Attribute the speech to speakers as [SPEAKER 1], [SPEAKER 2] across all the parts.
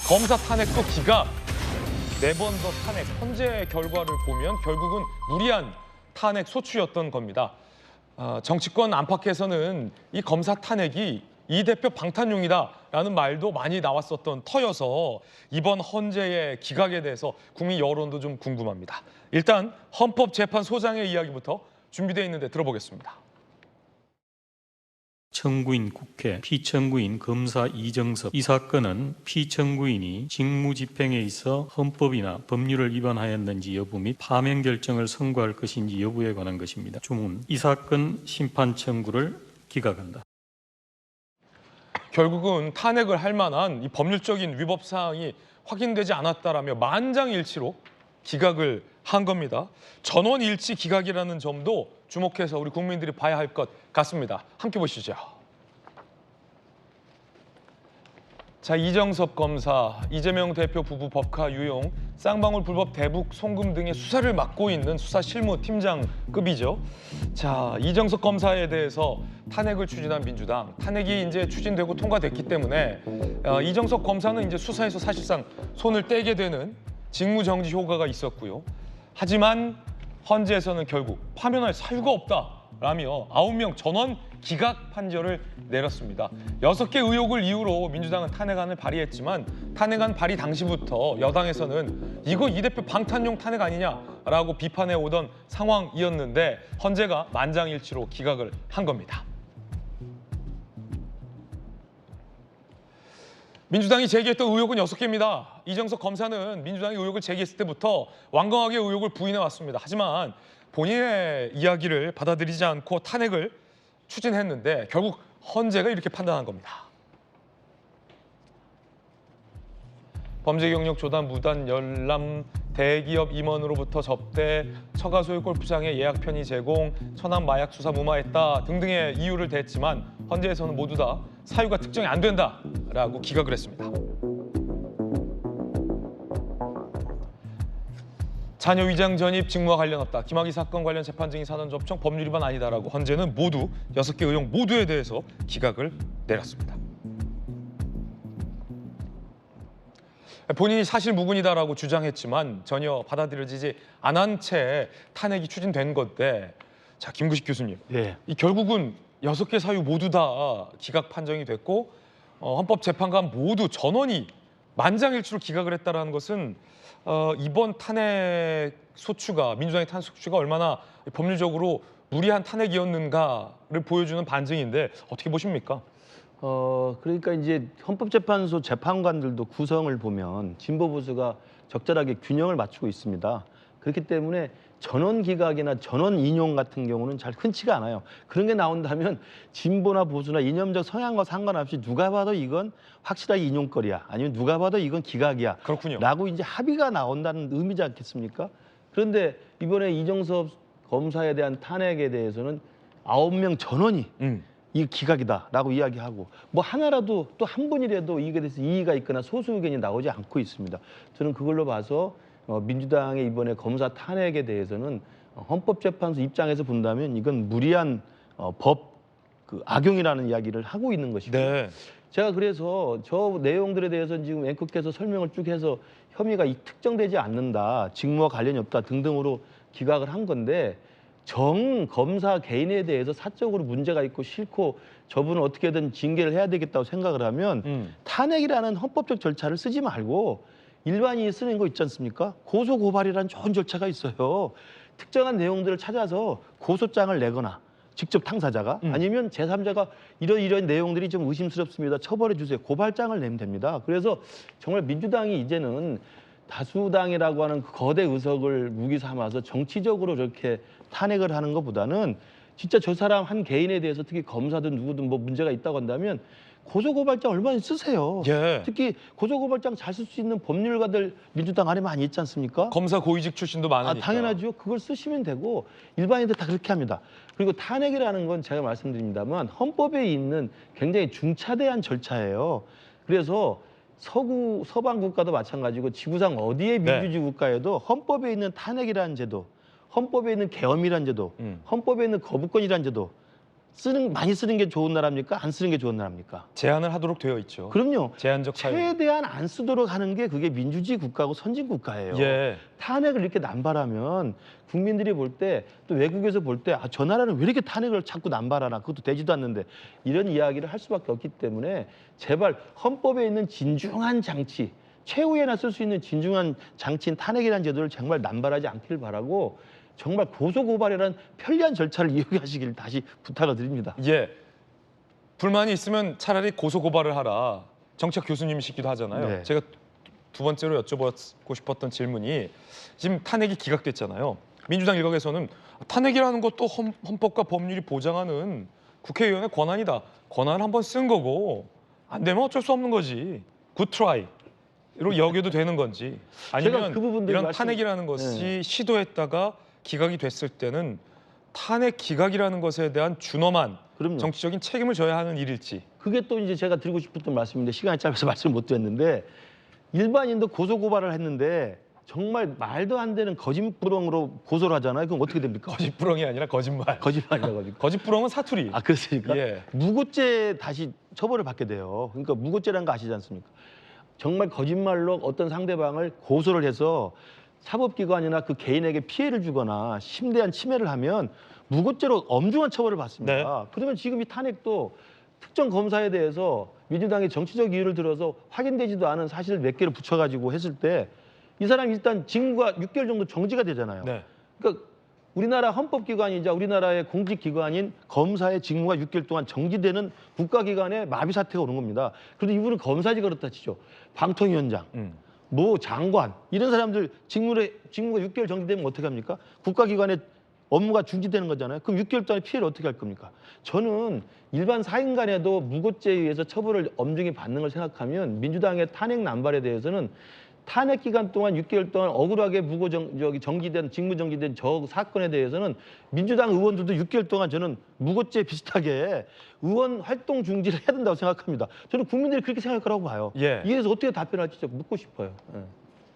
[SPEAKER 1] 검사 탄핵도 기각, 4번 더 탄핵, 헌재 결과를 보면 결국은 무리한 탄핵 소추였던 겁니다. 정치권 안팎에서는 이 검사 탄핵이 이 대표 방탄용이다라는 말도 많이 나왔었던 터여서 이번 헌재의 기각에 대해서 국민 여론도 좀 궁금합니다. 일단 헌법재판소장의 이야기부터 준비되어 있는데 들어보겠습니다.
[SPEAKER 2] 청구인 국회, 피청구인 검사 이정섭. 이 사건은 피청구인이 직무집행에 있어 헌법이나 법률을 위반하였는지 여부 및 파면 결정을 선고할 것인지 여부에 관한 것입니다. 주문, 이 사건 심판 청구를 기각한다.
[SPEAKER 1] 결국은 탄핵을 할 만한 이 법률적인 위법 사항이 확인되지 않았다라며 만장일치로 기각을 한 겁니다. 전원일치 기각이라는 점도 주목해서 우리 국민들이 봐야 할 것 같습니다. 함께 보시죠. 자, 이정섭 검사, 이재명 대표 부부 법카 유용, 쌍방울 불법 대북 송금 등의 수사를 맡고 있는 수사실무팀장급이죠. 자, 이정섭 검사에 대해서 탄핵을 추진한 민주당, 탄핵이 이제 추진되고 통과됐기 때문에 이정섭 검사는 이제 수사에서 사실상 손을 떼게 되는 직무정지 효과가 있었고요. 하지만 헌재에서는 결국 파면할 사유가 없다라며 9명 전원 기각 판결을 내렸습니다. 6개 의혹을 이유로 민주당은 탄핵안을 발의했지만 탄핵안 발의 당시부터 여당에서는 이거 이 대표 방탄용 탄핵 아니냐라고 비판해 오던 상황이었는데 헌재가 만장일치로 기각을 한 겁니다. 민주당이 제기했던 의혹은 6개입니다. 이정석 검사는 민주당이 의혹을 제기했을 때부터 완강하게 의혹을 부인해 왔습니다. 하지만 본인의 이야기를 받아들이지 않고 탄핵을 추진했는데 결국 헌재가 이렇게 판단한 겁니다. 범죄 경력 조단 무단 열람, 대기업 임원으로부터 접대, 처가소유 골프장의 예약 편의 제공, 천안 마약 수사 무마했다 등등의 이유를 댔지만 헌재에서는 모두 다 사유가 특정이 안 된다라고 기각을 했습니다. 자녀 위장 전입 직무와 관련 없다. 김학의 사건 관련 재판 증인 사전 접촉 법률 위반 아니다라고 헌재는 모두 6개 의혹 모두에 대해서 기각을 내렸습니다. 본인이 사실 무근이다라고 주장했지만 전혀 받아들여지지 않은 채 탄핵이 추진된 건데, 자, 김구식 교수님,
[SPEAKER 3] 네.
[SPEAKER 1] 이 결국은 6개 사유 모두 다 기각 판정이 됐고 헌법재판관 모두 전원이 만장일치로 기각을 했다라는 것은 이번 탄핵 소추가 민주당의 탄핵 소추가 얼마나 법률적으로 무리한 탄핵이었는가를 보여주는 반증인데 어떻게 보십니까?
[SPEAKER 3] 그러니까 이제 헌법재판소 재판관들도 구성을 보면 진보 보수가 적절하게 균형을 맞추고 있습니다. 그렇기 때문에 전원 기각이나 전원 인용 같은 경우는 잘 흔치가 않아요. 그런 게 나온다면 진보나 보수나 이념적 성향과 상관없이 누가 봐도 이건 확실하게 인용거리야, 아니면 누가 봐도 이건 기각이야.
[SPEAKER 1] 그렇군요.
[SPEAKER 3] 라고 이제 합의가 나온다는 의미지 않겠습니까? 그런데 이번에 이정섭 검사에 대한 탄핵에 대해서는 9명 전원이 이 기각이다라고 이야기하고 뭐 하나라도 또 한 분이라도 이게 대해서 이의가 있거나 소수 의견이 나오지 않고 있습니다. 저는 그걸로 봐서 민주당의 이번에 검사 탄핵에 대해서는 헌법재판소 입장에서 본다면 이건 무리한 법 악용이라는 이야기를 하고 있는 것이고,
[SPEAKER 1] 네.
[SPEAKER 3] 제가 그래서 저 내용들에 대해서는 지금 앵커께서 설명을 쭉 해서 혐의가 특정되지 않는다, 직무와 관련이 없다 등등으로 기각을 한 건데, 정 검사 개인에 대해서 사적으로 문제가 있고 싫고 저분은 어떻게든 징계를 해야 되겠다고 생각을 하면 탄핵이라는 헌법적 절차를 쓰지 말고 일반인이 쓰는 거 있지 않습니까? 고소고발이라는 좋은 절차가 있어요. 특정한 내용들을 찾아서 고소장을 내거나 직접 당사자가 아니면 제3자가 이런 내용들이 좀 의심스럽습니다, 처벌해 주세요, 고발장을 내면 됩니다. 그래서 정말 민주당이 이제는 다수당이라고 하는 거대 의석을 무기 삼아서 정치적으로 저렇게 탄핵을 하는 것보다는 진짜 저 사람 한 개인에 대해서 특히 검사든 누구든 뭐 문제가 있다고 한다면 고소고발장 얼마나 쓰세요.
[SPEAKER 1] 예.
[SPEAKER 3] 특히 고소고발장 잘 쓸 수 있는 법률가들 민주당 안에 많이 있지 않습니까?
[SPEAKER 1] 검사 고위직 출신도 많으니까.
[SPEAKER 3] 당연하죠. 그걸 쓰시면 되고 일반인들 다 그렇게 합니다. 그리고 탄핵이라는 건 제가 말씀드립니다만 헌법에 있는 굉장히 중차대한 절차예요. 그래서 서방 국가도 마찬가지고 지구상 어디의 민주주의 국가에도 헌법에 있는 탄핵이라는 제도, 헌법에 있는 계엄이라는 제도, 헌법에 있는 거부권이라는 제도 많이 쓰는 게 좋은 나라입니까? 안 쓰는 게 좋은 나라입니까?
[SPEAKER 1] 제한을 하도록 되어 있죠.
[SPEAKER 3] 그럼요.
[SPEAKER 1] 제한적 사유.
[SPEAKER 3] 최대한 안 쓰도록 하는 게 그게 민주주의 국가고 선진 국가예요.
[SPEAKER 1] 예.
[SPEAKER 3] 탄핵을 이렇게 남발하면 국민들이 볼 때 또 외국에서 볼 때 저 나라는 왜 이렇게 탄핵을 자꾸 남발하나 그것도 되지도 않는데 이런 이야기를 할 수밖에 없기 때문에 제발 헌법에 있는 진중한 장치 최후에나 쓸 수 있는 진중한 장치인 탄핵이라는 제도를 정말 남발하지 않기를 바라고 정말 고소고발이라는 편리한 절차를 이용하시길 다시 부탁을 드립니다.
[SPEAKER 1] 예. 불만이 있으면 차라리 고소 고발을 하라. 정책 교수님이시기도 하잖아요.
[SPEAKER 3] 네.
[SPEAKER 1] 제가 두 번째로 여쭤보고 싶었던 질문이 지금 탄핵이 기각됐잖아요. 민주당 일각에서는 탄핵이라는 것도 헌법과 법률이 보장하는 국회의원의 권한이다. 권한을 한번 쓴 거고 안 되면 어쩔 수 없는 거지. 굿 트라이로 여겨도 되는 건지
[SPEAKER 3] 제가
[SPEAKER 1] 아니면
[SPEAKER 3] 그 부분들
[SPEAKER 1] 이런
[SPEAKER 3] 말씀-
[SPEAKER 1] 탄핵이라는 것이 시도했다가 기각이 됐을 때는 탄핵 기각이라는 것에 대한 준엄한
[SPEAKER 3] 그럼요.
[SPEAKER 1] 정치적인 책임을 져야 하는 일일지.
[SPEAKER 3] 그게 또 이제 제가 드리고 싶었던 말씀인데 시간이 짧아서 말씀을 못 드렸는데 일반인도 고소고발을 했는데 정말 말도 안 되는 거짓부렁으로 고소를 하잖아요. 그럼 어떻게 됩니까?
[SPEAKER 1] 거짓부렁이 아니라 거짓말.
[SPEAKER 3] 거짓말이라고 합니까?
[SPEAKER 1] 거짓부렁은 사투리.
[SPEAKER 3] 아 그렇습니까?
[SPEAKER 1] 예.
[SPEAKER 3] 무고죄 다시 처벌을 받게 돼요. 그러니까 무고죄라는 거 아시지 않습니까? 정말 거짓말로 어떤 상대방을 고소를 해서 사법기관이나 그 개인에게 피해를 주거나 심대한 침해를 하면 무고죄로 엄중한 처벌을 받습니다.
[SPEAKER 1] 네.
[SPEAKER 3] 그러면 지금 이 탄핵도 특정 검사에 대해서 민주당이 정치적 이유를 들어서 확인되지도 않은 사실 몇 개를 붙여가지고 했을 때 이 사람이 일단 직무가 6개월 정도 정지가 되잖아요.
[SPEAKER 1] 네.
[SPEAKER 3] 그러니까 우리나라 헌법기관이자 우리나라의 공직기관인 검사의 직무가 6개월 동안 정지되는 국가기관에 마비 사태가 오는 겁니다. 그런데 이분은 검사지 그렇다 치죠. 방통위원장, 뭐 장관 이런 사람들 직무가 6개월 정지되면 어떻게 합니까? 국가기관의 업무가 중지되는 거잖아요. 그럼 6개월 동안에 피해를 어떻게 할 겁니까? 저는 일반 사인간에도 무고죄에 의해서 처벌을 엄중히 받는 걸 생각하면 민주당의 탄핵 남발에 대해서는 탄핵 기간 동안 6개월 동안 억울하게 정지된 직무 정지된 저 사건에 대해서는 민주당 의원들도 6개월 동안 저는 무고죄 비슷하게 의원 활동 중지를 해야 된다고 생각합니다. 저는 국민들이 그렇게 생각할 거라고 봐요.
[SPEAKER 1] 예.
[SPEAKER 3] 이에 대해서 어떻게 답변할지 좀 묻고 싶어요. 예.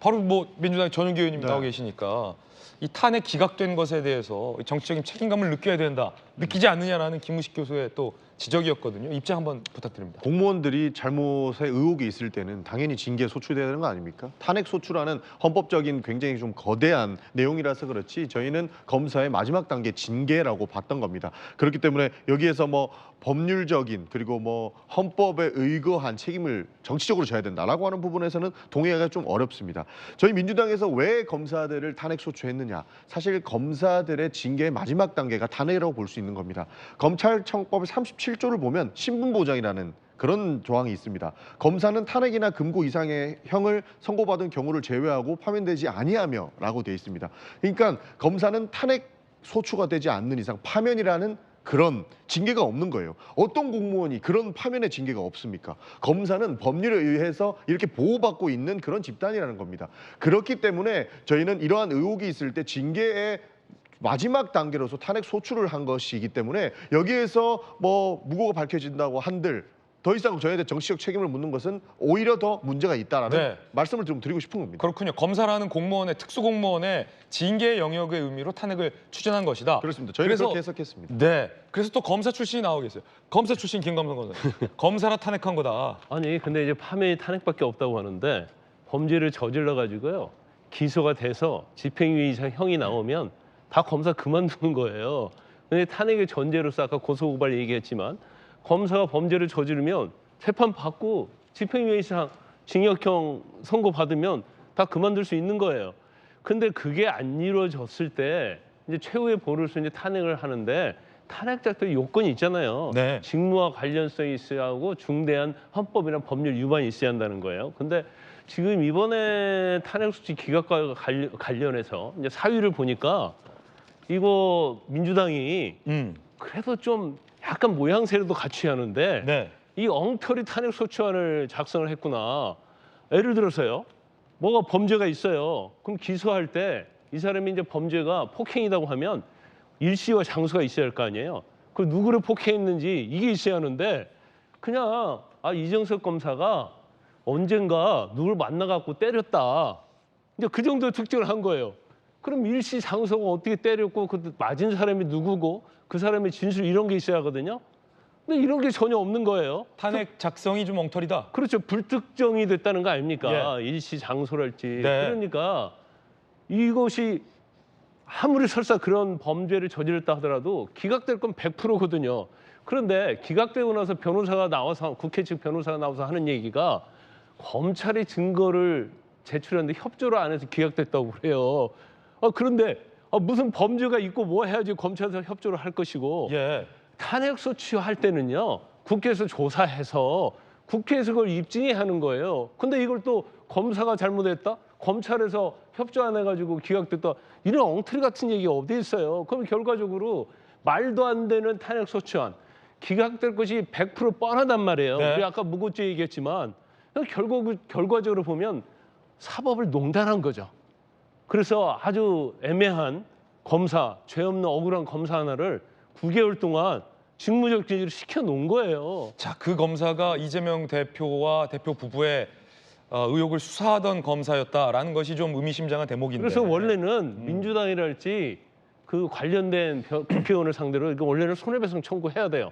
[SPEAKER 1] 바로 뭐 민주당 전용기 의원님
[SPEAKER 4] 네.
[SPEAKER 1] 나오 계시니까 이 탄핵 기각된 것에 대해서 정치적인 책임감을 느껴야 된다. 느끼지 않느냐라는 김무식 교수의 또 지적이었거든요. 입장 한번 부탁드립니다.
[SPEAKER 4] 공무원들이 잘못에 의혹이 있을 때는 당연히 징계 소출돼야 되는 거 아닙니까? 탄핵 소추라는 헌법적인 굉장히 좀 거대한 내용이라서 그렇지 저희는 검사의 마지막 단계 징계라고 봤던 겁니다. 그렇기 때문에 여기에서 뭐 법률적인 그리고 뭐 헌법에 의거한 책임을 정치적으로 져야 된다라고 하는 부분에서는 동의하기가 좀 어렵습니다. 저희 민주당에서 왜 검사들을 탄핵 소추했느냐? 사실 검사들의 징계의 마지막 단계가 탄핵이라고 볼 수 있는 겁니다. 검찰청법 37조를 보면 신분보장이라는 그런 조항이 있습니다. 검사는 탄핵이나 금고 이상의 형을 선고받은 경우를 제외하고 파면되지 아니하며라고 되어 있습니다. 그러니까 검사는 탄핵 소추가 되지 않는 이상 파면이라는 그런 징계가 없는 거예요. 어떤 공무원이 그런 파면의 징계가 없습니까? 검사는 법률에 의해서 이렇게 보호받고 있는 그런 집단이라는 겁니다. 그렇기 때문에 저희는 이러한 의혹이 있을 때 징계의 마지막 단계로서 탄핵 소추를 한 것이기 때문에 여기에서 뭐 무고가 밝혀진다고 한들 더 이상 저희에 대해 정치적 책임을 묻는 것은 오히려 더 문제가 있다라는
[SPEAKER 1] 네.
[SPEAKER 4] 말씀을 좀 드리고 싶은 겁니다.
[SPEAKER 1] 그렇군요. 검사라는 공무원의 특수공무원의 징계 영역의 의미로 탄핵을 추진한 것이다.
[SPEAKER 4] 그렇습니다. 저희는 그렇게 해석했습니다.
[SPEAKER 1] 네. 그래서 또 검사 출신이 나오고 계세요. 검사 출신 김감성 검사. 검사라 탄핵한 거다.
[SPEAKER 5] 아니 근데 이제 파면이 탄핵밖에 없다고 하는데 범죄를 저질러 가지고요 기소가 돼서 집행유예 이상 형이 나오면 다 검사 그만두는 거예요. 근데 탄핵의 전제로서 아까 고소고발 얘기했지만 검사가 범죄를 저지르면 재판 받고 집행유예 이상 징역형 선고 받으면 다 그만둘 수 있는 거예요. 근데 그게 안 이루어졌을 때 이제 최후의 보루로서 이제 탄핵을 하는데 탄핵자들 요건이 있잖아요.
[SPEAKER 1] 네.
[SPEAKER 5] 직무와 관련성이 있어야 하고 중대한 헌법이나 법률 위반이 있어야 한다는 거예요. 근데 지금 이번에 탄핵소추 기각과 관련해서 이제 사유를 보니까 이거 민주당이 그래도 좀 약간 모양새로도 같이 하는데
[SPEAKER 1] 네.
[SPEAKER 5] 이 엉터리 탄핵소추안을 작성을 했구나. 예를 들어서요. 뭐가 범죄가 있어요. 그럼 기소할 때 이 사람이 이제 범죄가 폭행이라고 하면 일시와 장소가 있어야 할 거 아니에요. 그 누구를 폭행했는지 이게 있어야 하는데 그냥 이정석 검사가 언젠가 누굴 만나갖고 때렸다. 이제 그 정도 특징을 한 거예요. 그럼 일시 장소가 어떻게 때렸고 그 맞은 사람이 누구고 그 사람의 진술 이런 게 있어야 하거든요. 근데 이런 게 전혀 없는 거예요.
[SPEAKER 1] 탄핵 작성이 좀 엉터리다.
[SPEAKER 5] 그렇죠. 불특정이 됐다는 거 아닙니까? 일시 장소랄지.
[SPEAKER 1] 네.
[SPEAKER 5] 그러니까 이것이 아무리 설사 그런 범죄를 저질렀다 하더라도 기각될 건 100%거든요. 그런데 기각되고 나서 변호사가 나와서 국회 측 변호사가 나와서 하는 얘기가 검찰이 증거를 제출했는데 협조를 안 해서 기각됐다고 그래요. 그런데 무슨 범죄가 있고 뭐 해야지 검찰에서 협조를 할 것이고
[SPEAKER 1] 예.
[SPEAKER 5] 탄핵 소추할 때는요. 국회에서 조사해서 국회에서 그걸 입증해야 하는 거예요. 근데 이걸 또 검사가 잘못했다? 검찰에서 협조 안 해가지고 기각됐다. 이런 엉터리 같은 얘기가 어디 있어요. 그럼 결과적으로 말도 안 되는 탄핵 소추안 기각될 것이 100% 뻔하단 말이에요.
[SPEAKER 1] 네.
[SPEAKER 5] 우리 아까 무고죄 얘기했지만 결과적으로 보면 사법을 농단한 거죠. 그래서 아주 애매한 검사, 죄 없는 억울한 검사 하나를 9개월 동안 직무정지를 시켜놓은 거예요.
[SPEAKER 1] 자, 그 검사가 이재명 대표와 대표 부부의 의혹을 수사하던 검사였다라는 것이 좀 의미심장한 대목인데.
[SPEAKER 5] 그래서 원래는 민주당이랄지 그 관련된 국회의원을 상대로 이거 원래는 손해배상 청구해야 돼요.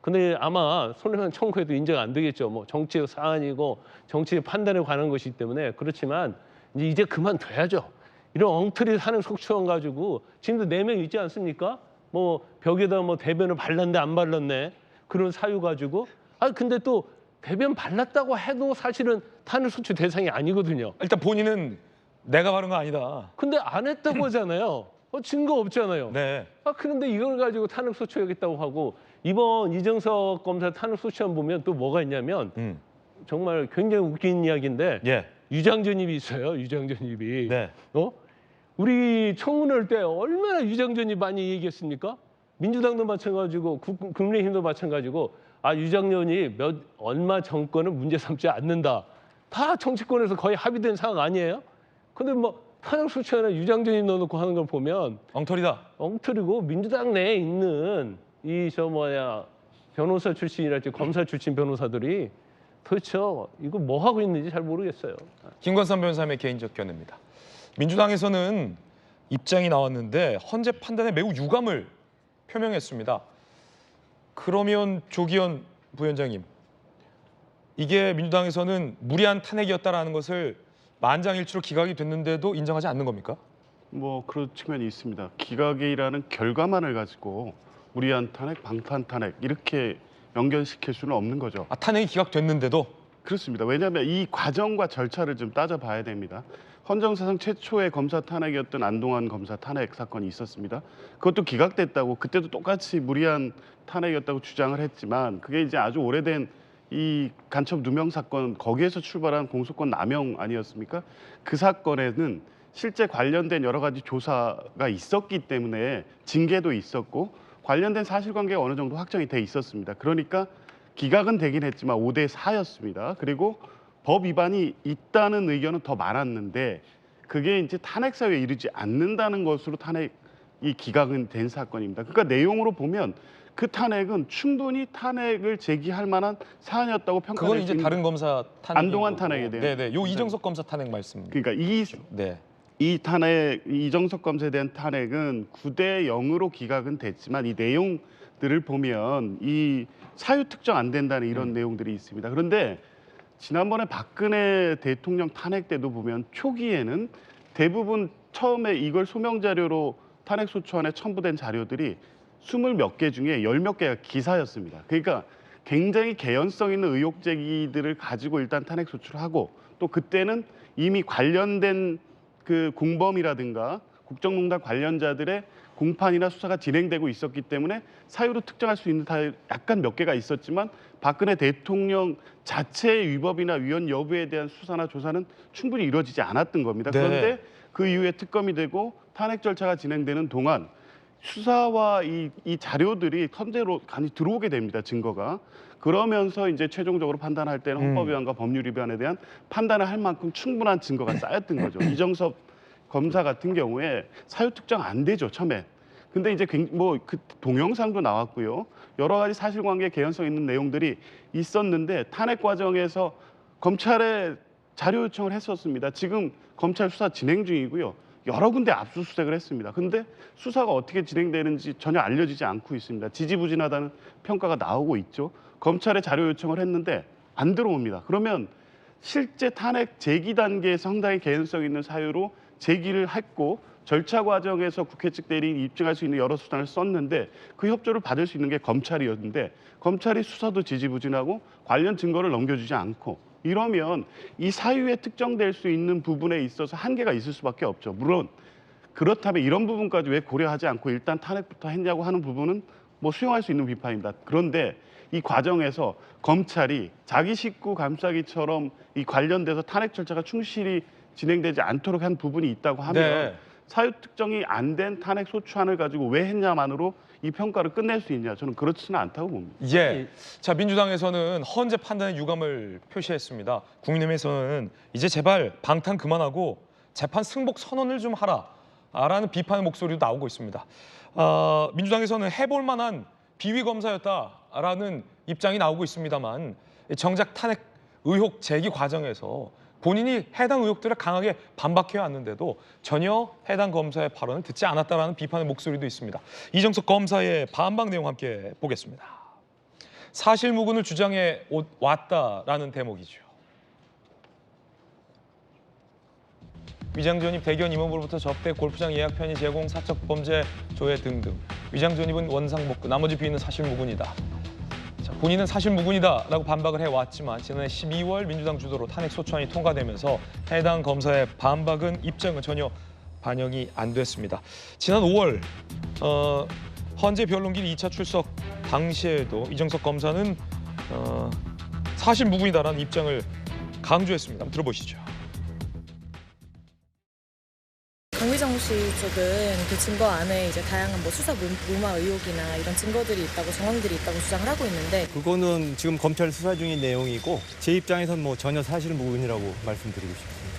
[SPEAKER 5] 근데 아마 손해배상 청구해도 인정 안 되겠죠. 뭐 정치적 사안이고 정치의 판단에 관한 것이기 때문에 그렇지만 이제 그만둬야죠. 이런 엉터리 사는 속초원 가지고 지금도 4명 있지 않습니까? 뭐 벽에다 뭐 대변을 발랐네 안 발랐네 그런 사유 가지고 근데 또 대변 발랐다고 해도 사실은 탄핵 소추 대상이 아니거든요.
[SPEAKER 1] 일단 본인은 내가 바른 거 아니다.
[SPEAKER 5] 근데 안 했다고 하잖아요. 증거 없잖아요.
[SPEAKER 1] 네.
[SPEAKER 5] 그런데 이걸 가지고 탄핵 소추하겠다고 하고 이번 이정석 검사 탄핵 소추안 보면 또 뭐가 있냐면 정말 굉장히 웃긴 이야기인데
[SPEAKER 1] 예.
[SPEAKER 5] 유장전입이 있어요. 유장전입이.
[SPEAKER 1] 네.
[SPEAKER 5] 우리 청문회 할 때 얼마나 유장전입 많이 얘기했습니까? 민주당도 마찬가지고 국민의힘도 마찬가지고 유장전입 얼마 정권은 문제 삼지 않는다. 다 정치권에서 거의 합의된 사항 아니에요? 근데 뭐 탄핵 소추안에 유장전입 넣어놓고 하는 걸 보면
[SPEAKER 1] 엉터리다.
[SPEAKER 5] 엉터리고 민주당 내에 있는 변호사 출신이랄지 검사 출신 변호사들이 도대체 이거 뭐 하고 있는지 잘 모르겠어요.
[SPEAKER 1] 김관삼 변호사님의 개인적 견해입니다. 민주당에서는 입장이 나왔는데 헌재 판단에 매우 유감을 표명했습니다. 그러면 조기현 부위원장님, 이게 민주당에서는 무리한 탄핵이었다라는 것을 만장일치로 기각이 됐는데도 인정하지 않는 겁니까?
[SPEAKER 6] 뭐 그런 측면이 있습니다. 기각이라는 결과만을 가지고 무리한 탄핵, 방탄 탄핵 이렇게 연결시킬 수는 없는 거죠.
[SPEAKER 1] 탄핵이 기각됐는데도?
[SPEAKER 6] 그렇습니다. 왜냐하면 이 과정과 절차를 좀 따져봐야 됩니다. 헌정사상 최초의 검사 탄핵이었던 안동환 검사 탄핵 사건이 있었습니다. 그것도 기각됐다고 그때도 똑같이 무리한 탄핵이었다고 주장을 했지만 그게 이제 아주 오래된 이 간첩 누명 사건 거기에서 출발한 공소권 남용 아니었습니까? 그 사건에는 실제 관련된 여러 가지 조사가 있었기 때문에 징계도 있었고 관련된 사실관계가 어느 정도 확정이 돼 있었습니다. 그러니까 기각은 되긴 했지만 5대 4였습니다. 그리고 법 위반이 있다는 의견은 더 많았는데 그게 이제 탄핵 사유에 이르지 않는다는 것으로 탄핵이 기각은 된 사건입니다. 그러니까 내용으로 보면 그 탄핵은 충분히 탄핵을 제기할 만한 사안이었다고 평가될
[SPEAKER 1] 그건
[SPEAKER 6] 수
[SPEAKER 1] 이제
[SPEAKER 6] 있는
[SPEAKER 1] 다른 검사 탄핵.
[SPEAKER 6] 안동환 탄핵에 대한.
[SPEAKER 1] 네네. 요 이정석 검사 탄핵 말씀.
[SPEAKER 6] 그러니까
[SPEAKER 1] 네.
[SPEAKER 6] 이 탄핵, 이정석 검사에 대한 탄핵은 9대 0으로 기각은 됐지만 이 내용들을 보면 이 사유 특정 안 된다는 이런 내용들이 있습니다. 그런데 지난번에 박근혜 대통령 탄핵 때도 보면 초기에는 대부분 처음에 이걸 소명 자료로 탄핵 소추안에 첨부된 자료들이 20몇 개 중에 10몇 개가 기사였습니다. 그러니까 굉장히 개연성 있는 의혹 제기들을 가지고 일단 탄핵 소추를 하고 또 그때는 이미 관련된 그 공범이라든가 국정농단 관련자들의 공판이나 수사가 진행되고 있었기 때문에 사유로 특정할 수 있는 다 약간 몇 개가 있었지만 박근혜 대통령 자체의 위법이나 위헌 여부에 대한 수사나 조사는 충분히 이루어지지 않았던 겁니다.
[SPEAKER 1] 네.
[SPEAKER 6] 그런데 그 이후에 특검이 되고 탄핵 절차가 진행되는 동안 수사와 이 자료들이 선제로 간이 들어오게 됩니다. 증거가. 그러면서 이제 최종적으로 판단할 때는 헌법 위반과 법률 위반에 대한 판단을 할 만큼 충분한 증거가 쌓였던 거죠. 이정석 검사 같은 경우에 사유 특정 안 되죠, 처음에. 근데 이제 뭐 그 동영상도 나왔고요. 여러 가지 사실관계 개연성 있는 내용들이 있었는데 탄핵 과정에서 검찰에 자료 요청을 했었습니다. 지금 검찰 수사 진행 중이고요. 여러 군데 압수수색을 했습니다. 근데 수사가 어떻게 진행되는지 전혀 알려지지 않고 있습니다. 지지부진하다는 평가가 나오고 있죠. 검찰에 자료 요청을 했는데 안 들어옵니다. 그러면 실제 탄핵 제기 단계에서 상당히 개연성 있는 사유로 제기를 했고 절차 과정에서 국회 측 대리인이 입증할 수 있는 여러 수단을 썼는데 그 협조를 받을 수 있는 게 검찰이었는데 검찰이 수사도 지지부진하고 관련 증거를 넘겨주지 않고 이러면 이 사유에 특정될 수 있는 부분에 있어서 한계가 있을 수밖에 없죠. 물론 그렇다면 이런 부분까지 왜 고려하지 않고 일단 탄핵부터 했냐고 하는 부분은 뭐 수용할 수 있는 비판입니다. 그런데 이 과정에서 검찰이 자기 식구 감싸기처럼 이 관련돼서 탄핵 절차가 충실히 진행되지 않도록 한 부분이 있다고 하면
[SPEAKER 1] 네.
[SPEAKER 6] 사유 특정이 안 된 탄핵 소추안을 가지고 왜 했냐만으로 이 평가를 끝낼 수 있냐? 저는 그렇지는 않다고 봅니다.
[SPEAKER 1] 예. 자, 민주당에서는 헌재 판단에 유감을 표시했습니다. 국민의힘에서는 이제 제발 방탄 그만하고 재판 승복 선언을 좀 하라라는 비판의 목소리도 나오고 있습니다. 민주당에서는 해볼 만한 비위 검사였다라는 입장이 나오고 있습니다만 정작 탄핵 의혹 제기 과정에서 본인이 해당 의혹들을 강하게 반박해 왔는데도 전혀 해당 검사의 발언을 듣지 않았다라는 비판의 목소리도 있습니다. 이정석 검사의 반박 내용 함께 보겠습니다. 사실무근을 주장해 왔다라는 대목이죠. 위장 전입, 대기업 임원으로부터 접대, 골프장 예약 편의 제공, 사적 범죄 조회 등등. 위장 전입은 원상복구, 나머지 비위는 사실무근이다. 자, 본인은 사실무근이다라고 반박을 해왔지만 지난해 12월 민주당 주도로 탄핵 소추안이 통과되면서 해당 검사의 반박은 입장은 전혀 반영이 안 됐습니다. 지난 5월 헌재 변론길 2차 출석 당시에도 이정석 검사는 사실무근이다라는 입장을 강조했습니다. 한번 들어보시죠.
[SPEAKER 7] 강미정 씨 쪽은 그 증거 안에 이제 다양한 뭐 수사 무마 의혹이나 이런 증거들이 있다고 정황들이 있다고 주장을 하고 있는데
[SPEAKER 8] 그거는 지금 검찰 수사 중인 내용이고 제 입장에선 뭐 전혀 사실무근이라고 말씀드리고 싶습니다.